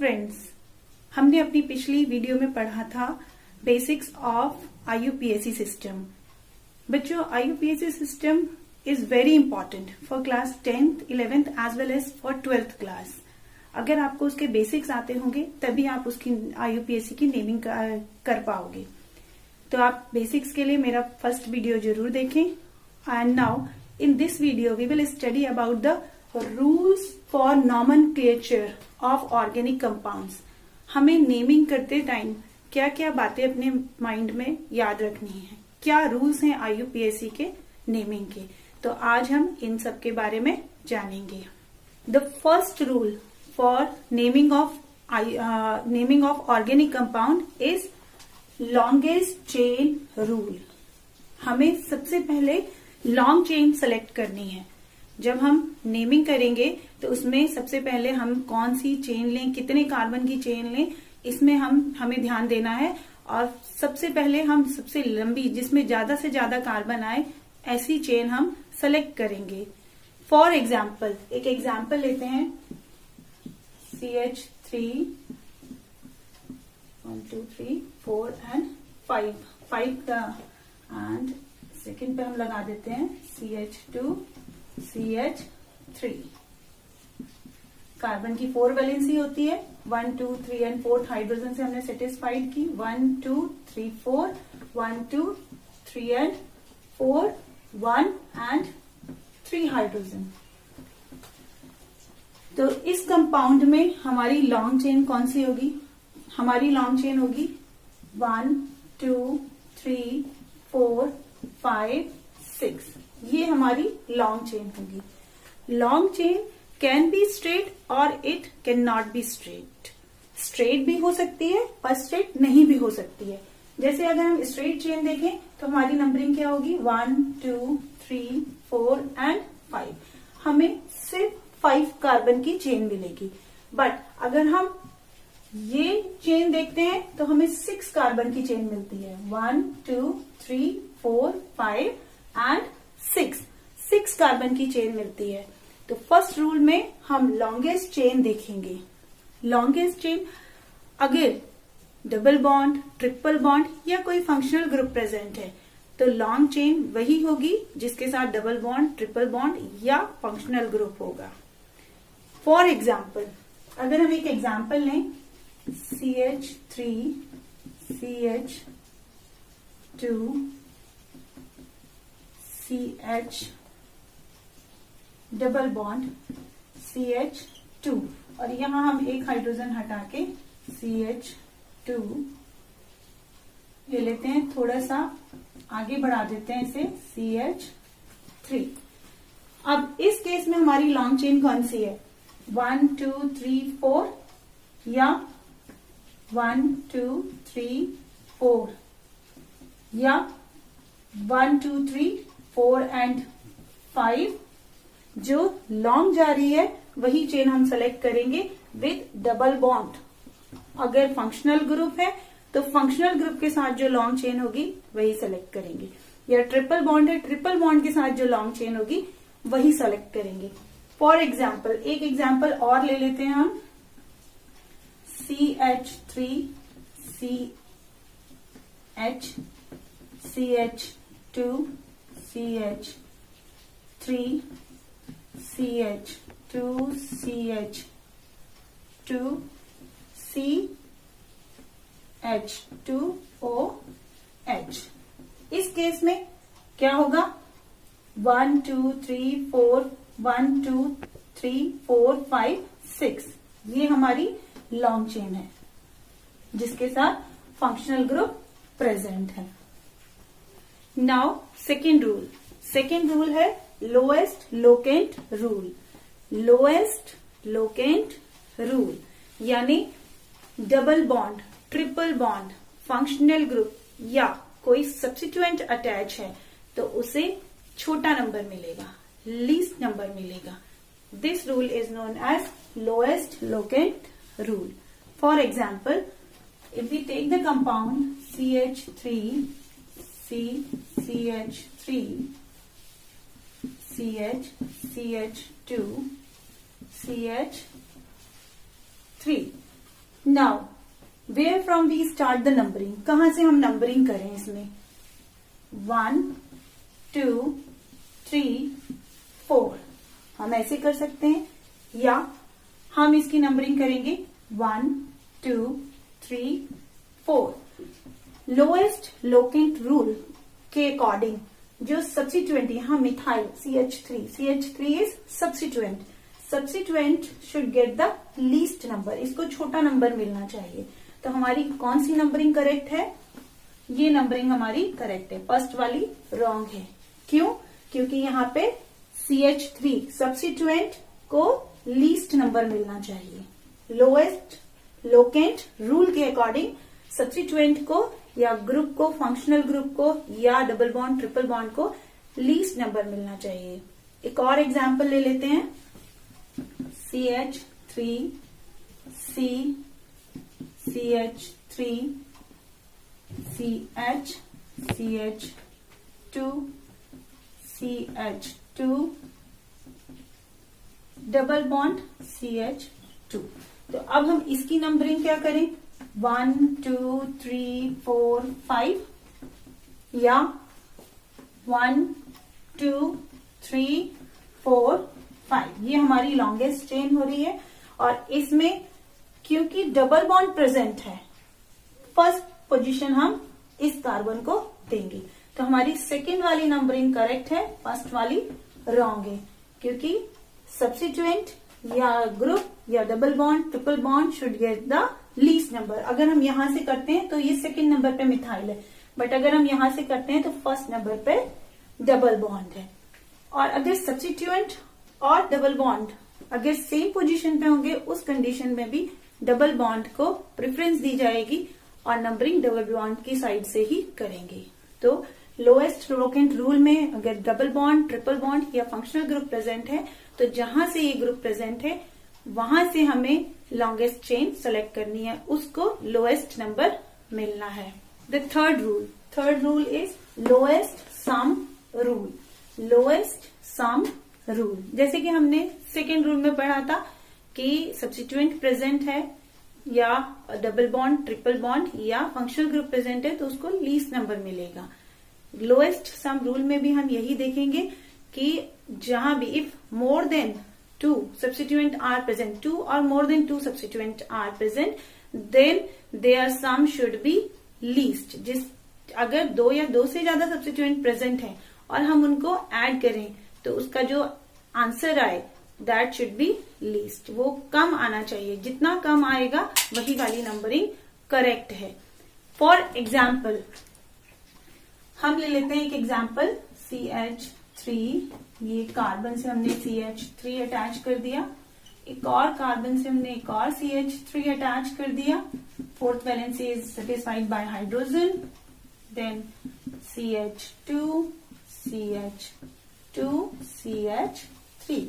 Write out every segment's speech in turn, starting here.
Friends, हमने अपनी पिछली वीडियो में पढ़ा था बेसिक्स ऑफ आईयूपीएसी सिस्टम। बच्चों, IUPAC system is very important for class 10th, 11th as well as for 12th class. अगर आपको उसके बेसिक्स आते होंगे तभी आप उसकी आईयूपीएसी की नेमिंग कर पाओगे। तो आप बेसिक्स के लिए मेरा फर्स्ट वीडियो जरूर देखें। And now in this video we will study about the rules for nomenclature of organic compounds. हमें नेमिंग करते टाइम क्या क्या बातें अपने माइंड में याद रखनी है, क्या रूल्स हैं आईयूपीएसी के नेमिंग के, तो आज हम इन सब के बारे में जानेंगे। The first rule for naming of organic compound is longest chain rule. हमें सबसे पहले लॉन्ग चेन सेलेक्ट करनी है। जब हम नेमिंग करेंगे तो उसमें सबसे पहले हम कौन सी चेन लें, कितने कार्बन की चेन लें, इसमें हमें ध्यान देना है। और सबसे पहले हम सबसे लंबी, जिसमें ज्यादा से ज्यादा कार्बन आए, ऐसी चेन हम सेलेक्ट करेंगे। फॉर एग्जाम्पल, एक एग्जाम्पल लेते हैं CH3 1 2 3 4 एंड 5 का, एंड सेकेंड पे हम लगा देते हैं CH2 CH3। कार्बन की 4 वैलेंसी होती है, 1 2 3 एंड 4 हाइड्रोजन से हमने सेटिस्फाइड की, 1 2 3 4 1 2 3 एंड 4 1 एंड 3 हाइड्रोजन। तो इस कंपाउंड में हमारी लॉन्ग चेन कौन सी होगी? हमारी लॉन्ग चेन होगी 1 2 3 4 5 6। ये हमारी लॉन्ग चेन होगी। Long chain can be straight और it can not be straight. Straight भी हो सकती है और स्ट्रेट नहीं भी हो सकती है। जैसे अगर हम स्ट्रेट चेन देखें तो हमारी नंबरिंग क्या होगी? 1 2 3 4 एंड 5। हमें सिर्फ 5 कार्बन की चेन मिलेगी। बट अगर हम ये चेन देखते हैं तो हमें 6 कार्बन की चेन मिलती है। 1 2 3 4 5 एंड 6 कार्बन की चेन मिलती है। तो फर्स्ट रूल में हम लॉन्गेस्ट चेन देखेंगे। लॉन्गेस्ट चेन, अगर डबल बॉन्ड, ट्रिपल बॉन्ड या कोई फंक्शनल ग्रुप प्रेजेंट है तो लॉन्ग चेन वही होगी जिसके साथ डबल बॉन्ड, ट्रिपल बॉन्ड या फंक्शनल ग्रुप होगा। फॉर एग्जाम्पल, अगर हम एक एग्जाम्पल लें CH3 CH2 CH double bond CH2, और यहां हम एक हाइड्रोजन हटा के CH2 ले लेते हैं, थोड़ा सा आगे बढ़ा देते हैं इसे CH3। अब इस केस में हमारी लॉन्ग चेन कौन सी है? 1 2 3 4 या 1 2 3 4 या 1 2 3 4 एंड 5। जो लॉन्ग जा रही है वही चेन हम सेलेक्ट करेंगे विद डबल बॉन्ड। अगर फंक्शनल ग्रुप है तो फंक्शनल ग्रुप के साथ जो लॉन्ग चेन होगी वही सेलेक्ट करेंगे, या ट्रिपल बॉन्ड है, ट्रिपल बॉन्ड के साथ जो लॉन्ग चेन होगी वही सेलेक्ट करेंगे। फॉर एग्जाम्पल, एक एग्जाम्पल और ले लेते हैं हम CH3 CH CH2 CH3 CH2 CH2 CH2OH। इस केस में क्या होगा? 1 2 3 4 1 2 3 4 5 6। ये हमारी लॉन्ग चेन है जिसके साथ फंक्शनल ग्रुप प्रेजेंट है। नाउ सेकेंड रूल है lowest locant rule. Lowest locant rule यानी double bond, triple bond, functional group या कोई सब्स्टिट्यूएंट अटैच है तो उसे छोटा नंबर मिलेगा, लीस्ट नंबर मिलेगा। This rule is known as lowest locant rule. For example, if we take the compound CH3 CH3 CH CH2 CH3, now where from we start the numbering, कहां से हम numbering करें इसमें? 1 2 3 4 हम ऐसे कर सकते हैं, या हम इसकी नंबरिंग करेंगे 1 2 3 4। लोएस्ट लोकेंट रूल के अकॉर्डिंग जो सब्स्टिट्यूएंट, यहां methyl CH3 is substituent, substituent should get the least number, इसको छोटा नंबर मिलना चाहिए। तो हमारी कौन सी नंबरिंग करेक्ट है? ये नंबरिंग हमारी करेक्ट है, फर्स्ट वाली रॉन्ग है। क्यों? क्योंकि यहाँ पे CH3 सब्स्टिट्यूएंट को लीस्ट नंबर मिलना चाहिए। लोएस्ट लोकेंट रूल के अकॉर्डिंग सब्स्टिट्यूएंट को या ग्रुप को, फंक्शनल ग्रुप को या डबल बॉन्ड ट्रिपल बॉन्ड को लीस्ट नंबर मिलना चाहिए। एक और एग्जांपल ले लेते हैं, CH3 CH3 CH2 CH2 double bond CH2। तो अब हम इसकी नंबरिंग क्या करें? 1 2 3 4 5 या 1 2 3 4 5, ये हमारी लॉन्गेस्ट चेन हो रही है। और इसमें क्योंकि डबल बॉन्ड प्रेजेंट है, फर्स्ट पोजीशन हम इस कार्बन को देंगे। तो हमारी सेकेंड वाली नंबरिंग करेक्ट है, फर्स्ट वाली रॉन्ग है, क्योंकि सब्स्टिट्यूएंट या ग्रुप या double bond triple bond should get the least number. अगर हम यहां से करते हैं तो ये सेकेंड नंबर पे मिथाइल है, बट अगर हम यहां से करते हैं तो फर्स्ट नंबर पे डबल बॉन्ड है। और अगर सब्स्टिट्यूएंट और डबल बॉन्ड अगर सेम पोजीशन पे होंगे, उस कंडीशन में भी डबल बॉन्ड को प्रेफरेंस दी जाएगी और नंबरिंग डबल बॉन्ड की साइड से ही करेंगे। तो लोएस्ट लोकेंट रूल में अगर डबल बॉन्ड ट्रिपल बॉन्ड या फंक्शनल ग्रुप प्रेजेंट है, तो जहां से ये ग्रुप प्रेजेंट है वहां से हमें लॉन्गेस्ट चेन सेलेक्ट करनी है, उसको लोएस्ट नंबर मिलना है। The third rule is lowest sum rule. Lowest sum rule, जैसे कि हमने सेकेंड रूल में पढ़ा था कि सब्स्टिट्यूएंट प्रेजेंट है या डबल बॉन्ड ट्रिपल बॉन्ड या फंक्शनल ग्रुप प्रेजेंट है तो उसको लीस्ट नंबर मिलेगा। लोएस्ट सम रूल में भी हम यही देखेंगे कि जहां भी if more than 2 substituent are present, 2 or more than 2 substituent are present, then their sum should be least। अगर 2 या 2 से ज्यादा सब्स्टिट्यूएंट प्रेजेंट है और हम उनको ऐड करें तो उसका जो आंसर आए दैट शुड बी लीस्ट, वो कम आना चाहिए। जितना कम आएगा वही वाली नंबरिंग करेक्ट है। फॉर एग्जाम्पल हम ले लेते हैं एक एग्जाम्पल, CH3, ये कार्बन से हमने CH3 अटैच कर दिया, एक और कार्बन से हमने एक और CH3 अटैच कर दिया, fourth valency is satisfied by hydrogen, then CH2 CH2 CH3।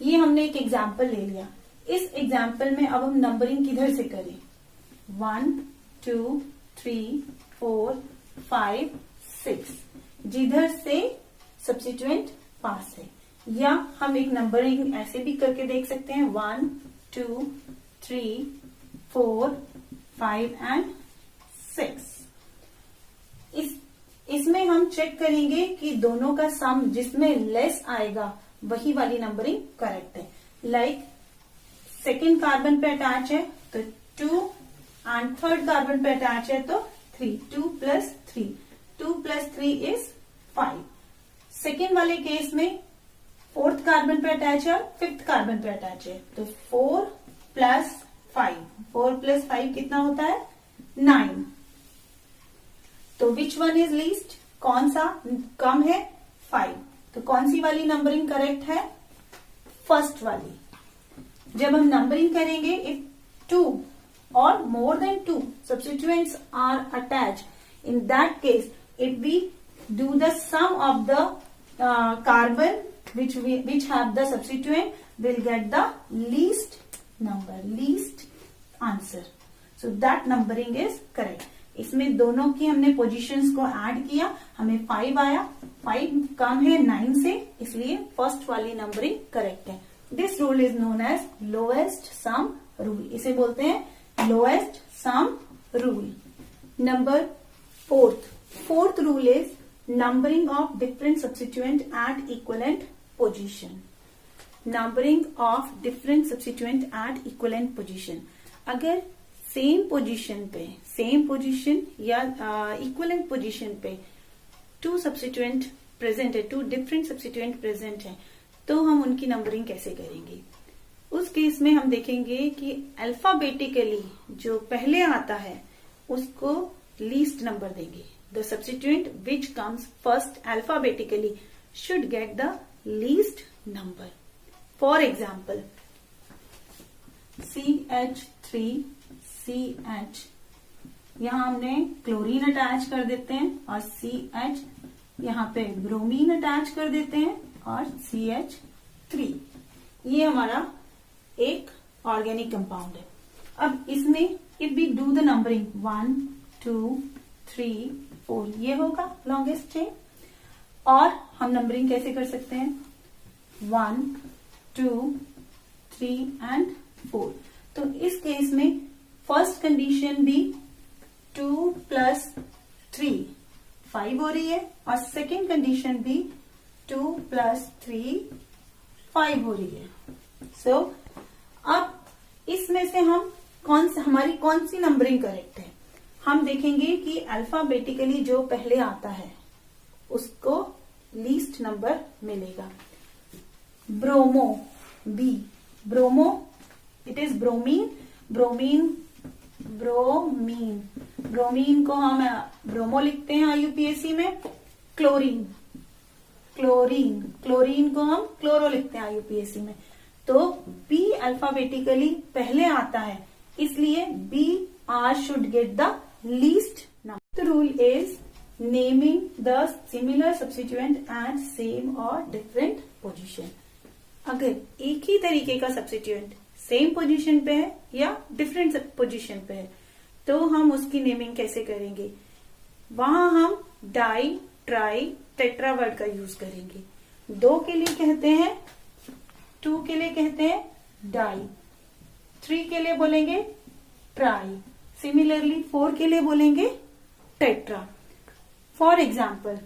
ये हमने एक एग्जाम्पल ले लिया। इस एग्जाम्पल में अब हम नंबरिंग किधर से करें? 1 2 3 4 5 6, जिधर से सब्स्टिट्यूएंट पास है। या हम एक नंबरिंग ऐसे भी करके देख सकते हैं, 1 2 3 4 5 एंड 6। इसमें हम चेक करेंगे कि दोनों का सम जिसमें लेस आएगा वही वाली नंबरिंग करेक्ट है। लाइक सेकेंड कार्बन पे अटैच है तो 2 एंड थर्ड कार्बन पे अटैच है तो 3, 2 + 3, 2 + 3 इज 5। सेकेंड वाले केस में फोर्थ कार्बन पे अटैच है और फिफ्थ कार्बन पे अटैच है तो 4 + 5, 4 + 5 कितना होता है? 9। तो विच वन इज लीस्ट? कौन सा कम है? 5। तो कौन सी वाली नंबरिंग करेक्ट है? फर्स्ट वाली। जब हम नंबरिंग करेंगे, इफ 2 और more than 2 substituents are attached, in that case if we do the sum of the carbon which have the substituent, we'll get the least number, least answer. So that numbering is correct. इसमें दोनों की हमने positions को add किया, हमें 5 आया। 5 कम है 9 से, इसलिए फर्स्ट वाली नंबरिंग करेक्ट है। This rule is known as lowest sum rule, इसे बोलते हैं lowest sum rule. Number fourth rule is numbering of different substituent at equivalent position. Numbering of different substituent at equivalent position, अगर same position या equivalent position पे two substituent present है, two different substituent present है, तो हम उनकी numbering कैसे करेंगे। उस केस में हम देखेंगे कि अल्फाबेटिकली जो पहले आता है उसको लीस्ट नंबर देंगे। The substituent which comes first alphabetically should get the least number. For example CH3CH, यहां हमने क्लोरीन अटैच कर देते हैं और CH, यहां पे ब्रोमीन अटैच कर देते हैं और CH3। ये हमारा एक ऑर्गेनिक कंपाउंड है। अब इसमें if we do the numbering 1 2 3 4, ये होगा लॉन्गेस्ट चेन। और हम नंबरिंग कैसे कर सकते हैं 1 2 3 एंड 4। तो इस केस में फर्स्ट कंडीशन भी 2 + 3 5 हो रही है और सेकेंड कंडीशन भी 2 + 3 5 हो रही है। सो अब इसमें से हम हमारी कौन सी नंबरिंग करेक्ट है, हम देखेंगे कि अल्फाबेटिकली जो पहले आता है उसको लीस्ट नंबर मिलेगा। Bromo B, bromo it is bromine को हम ब्रोमो लिखते हैं IUPAC में। क्लोरीन को हम क्लोरो लिखते हैं IUPAC में। तो B अल्फाबेटिकली पहले आता है, इसलिए BR should get the least number. The rule is naming the similar substituent at same और डिफरेंट पोजीशन। अगर एक ही तरीके का सब्स्टिट्यूएंट सेम पोजीशन पे है या डिफरेंट पोजीशन पे है, तो हम उसकी नेमिंग कैसे करेंगे। वहां हम डाई, ट्राई, टेट्रा वर्ड का यूज करेंगे। 2 के लिए कहते हैं, 2 के लिए कहते हैं डाई, 3 के लिए बोलेंगे ट्राई, सिमिलरली 4 के लिए बोलेंगे tetra. For example,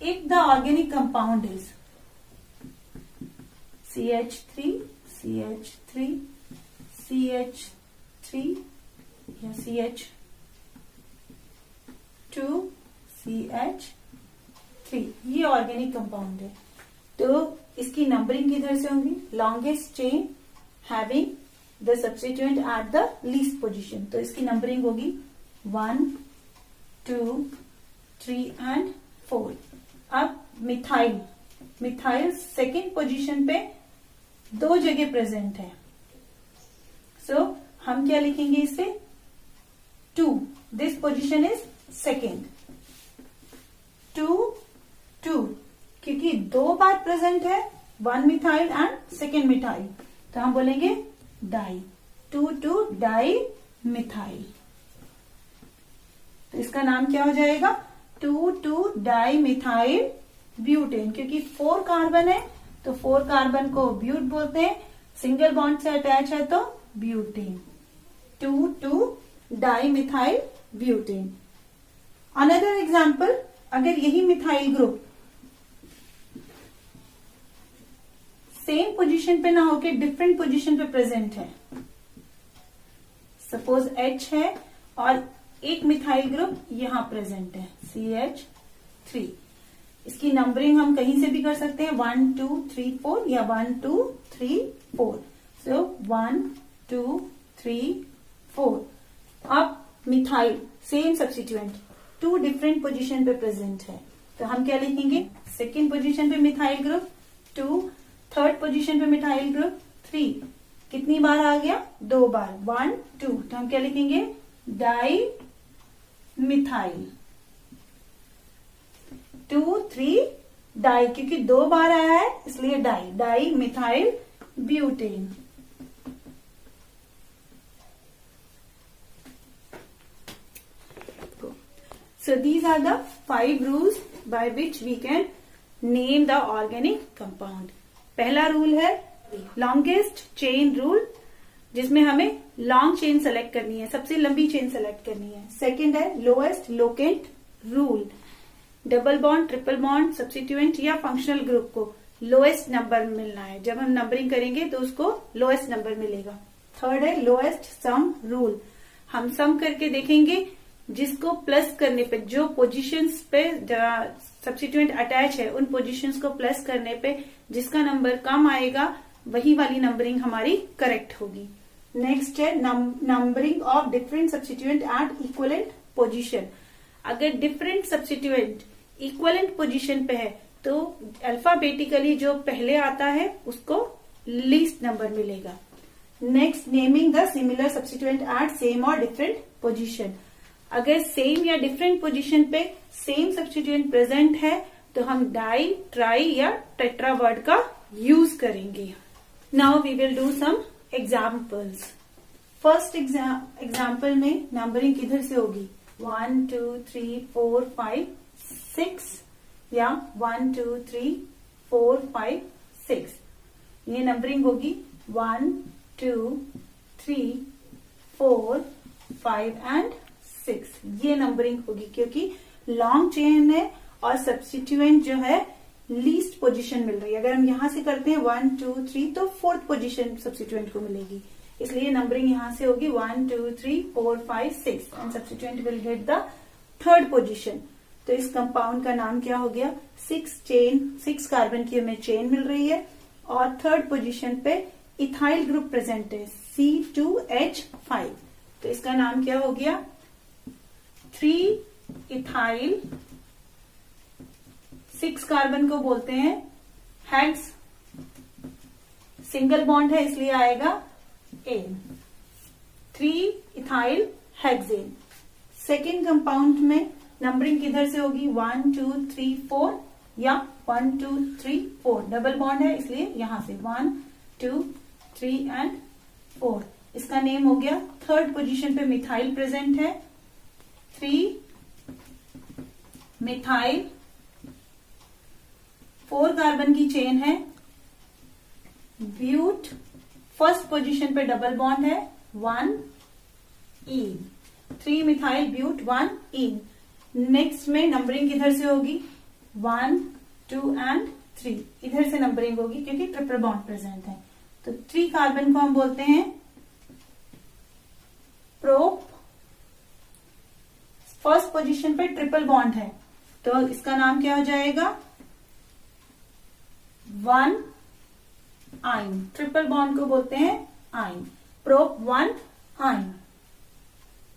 if the organic compound is CH3 CH3 CH3 या CH2 CH3, ये ऑर्गेनिक कंपाउंड है। तो इसकी नंबरिंग किधर से होगी, longest chain having the substituent at the least position. तो इसकी नंबरिंग होगी 1 2 3 एंड 4। अब मिथाइल सेकेंड पोजीशन पे 2 जगह प्रेजेंट है। सो हम क्या लिखेंगे इसे 2, दिस पोजीशन इज सेकेंड। 2 2 क्योंकि 2 बार प्रेजेंट है, 1 मिथाइल एंड सेकेंड मिथाइल, तो हम बोलेंगे डाई, 2 2 डाई मिथाइल। तो इसका नाम क्या हो जाएगा 2 2 डाई मिथाइल ब्यूटेन। क्योंकि 4 कार्बन है तो 4 कार्बन को ब्यूट बोलते हैं, सिंगल बॉन्ड से अटैच है तो butane, 2 2 di methyl butane. Another example, अगर यही मिथाइल ग्रुप सेम पोजीशन पे ना होके डिफरेंट पोजीशन पे प्रेजेंट है, सपोज H है और एक मिथाइल ग्रुप यहां प्रेजेंट है CH3, इसकी नंबरिंग हम कहीं से भी कर सकते हैं 1 2 3 4 या 1 2 3 4। सो 1 2 3 4। अब methyl same substituent 2 different position पे प्रेजेंट है, तो हम क्या लिखेंगे, सेकेंड पोजीशन पे मिथाइल ग्रुप 2, थर्ड पोजीशन पे मिथाइल ग्रुप 3। कितनी बार आ गया, 2 बार, 1 2, तो हम क्या लिखेंगे डाई मिथाइल, 2 3 डाई, क्योंकि 2 बार आया है इसलिए di methyl butane. So these are the 5 rules by which we can name the organic compound. पहला रूल है लॉन्गेस्ट चेन रूल, जिसमें हमें लॉन्ग चेन सेलेक्ट करनी है, सबसे लंबी चेन सेलेक्ट करनी है। सेकंड है lowest locant rule, double bond, triple bond, substituent या फंक्शनल ग्रुप को लोएस्ट नंबर मिलना है। जब हम नंबरिंग करेंगे तो उसको लोएस्ट नंबर मिलेगा। थर्ड है लोएस्ट सम रूल, हम सम करके देखेंगे, जिसको प्लस करने पे, जो पोजीशंस पे सब्स्टिट्यूएंट अटैच है उन पोजीशंस को प्लस करने पे जिसका नंबर कम आएगा वही वाली नंबरिंग हमारी करेक्ट होगी। नेक्स्ट है numbering of different substituent at equivalent position. अगर डिफरेंट सब्स्टिट्यूएंट इक्विवेलेंट पोजीशन पे है तो अल्फाबेटिकली जो पहले आता है उसको लीस्ट नंबर मिलेगा। Next naming the similar substituent at same और डिफरेंट पोजीशन। अगर सेम या डिफरेंट पोजीशन पे सेम सब्स्टिट्यूएंट प्रेजेंट है तो हम डाई, ट्राई या टेट्रा वर्ड का यूज करेंगे। Now we will do some examples. First example में नंबरिंग किधर से होगी, 1 2 3 4 5 6 या 1 2 3 4 5 6, ये नंबरिंग होगी 1 2 3 4 5 एंड 6, ये नंबरिंग होगी क्योंकि लॉन्ग चेन है और सब्स्टिट्यूएंट जो है लीस्ट पोजीशन मिल रही है। अगर हम यहां से करते हैं 1 2 3 तो फोर्थ पोजीशन सब्स्टिट्यूएंट को मिलेगी, इसलिए नंबरिंग यहां से होगी 1 2 3 4 5 6 and substituent will get the third position. तो इस कंपाउंड का नाम क्या हो गया, 6 कार्बन की हमें चेन मिल रही है और थर्ड पोजीशन पे इथाइल ग्रुप प्रेजेंट है C2H5, तो इसका नाम क्या हो गया 3 इथाइल। 6 कार्बन को बोलते हैं हेक्स, सिंगल बॉन्ड है इसलिए आएगा एन, 3 इथाइल हेक्सेन। सेकेंड कंपाउंड में नंबरिंग किधर से होगी, 1 2 3 4 या 1 2 3 4, डबल बॉन्ड है इसलिए यहां से 1 2 3 एंड 4, इसका नेम हो गया। थर्ड पोजीशन पे मिथाइल प्रेजेंट है, 3 मिथाइल, 4 कार्बन की चेन है, ब्यूट, फर्स्ट पोजीशन पे डबल बॉन्ड है 1 ईन, 3 मिथाइल ब्यूट 1 ईन। नेक्स्ट में नंबरिंग किधर से होगी, 1 2 एंड 3, इधर से नंबरिंग होगी क्योंकि ट्रिपल बॉन्ड प्रेजेंट है। तो 3 कार्बन को हम बोलते हैं प्रोप, फर्स्ट पोजीशन पे ट्रिपल बॉन्ड है तो इसका नाम क्या हो जाएगा 1 आइन, ट्रिपल बॉन्ड को बोलते हैं आइन, प्रोप 1 आइन।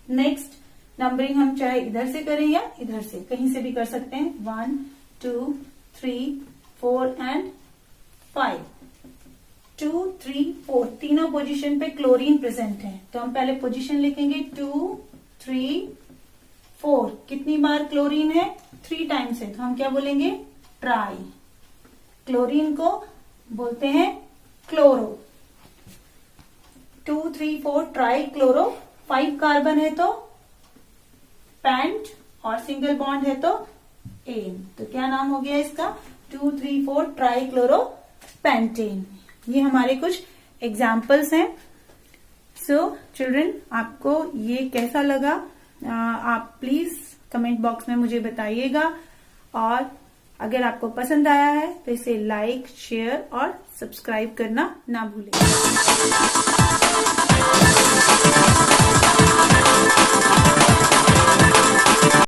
नेक्स्ट नंबरिंग हम चाहे इधर से करें या इधर से, कहीं से भी कर सकते हैं, 1 2 3 4 एंड 5, 2 3 4, तीनों पोजीशन पे क्लोरीन प्रेजेंट है तो हम पहले पोजीशन लिखेंगे 2 3 4, कितनी बार क्लोरीन है, 3 टाइम्स है तो हम क्या बोलेंगे ट्राई। क्लोरीन को बोलते हैं क्लोरो, 2 3 4 ट्राई क्लोरो। 5 कार्बन है तो पेंट और सिंगल बॉन्ड है तो एन, तो क्या नाम हो गया इसका 2 3 4 ट्राई क्लोरो पेंटेन। ये हमारे कुछ एग्जाम्पल्स हैं। सो चिल्ड्रन, आपको ये कैसा लगा आप प्लीज कमेंट बॉक्स में मुझे बताइएगा, और अगर आपको पसंद आया है तो इसे लाइक, शेयर और सब्सक्राइब करना ना भूलें।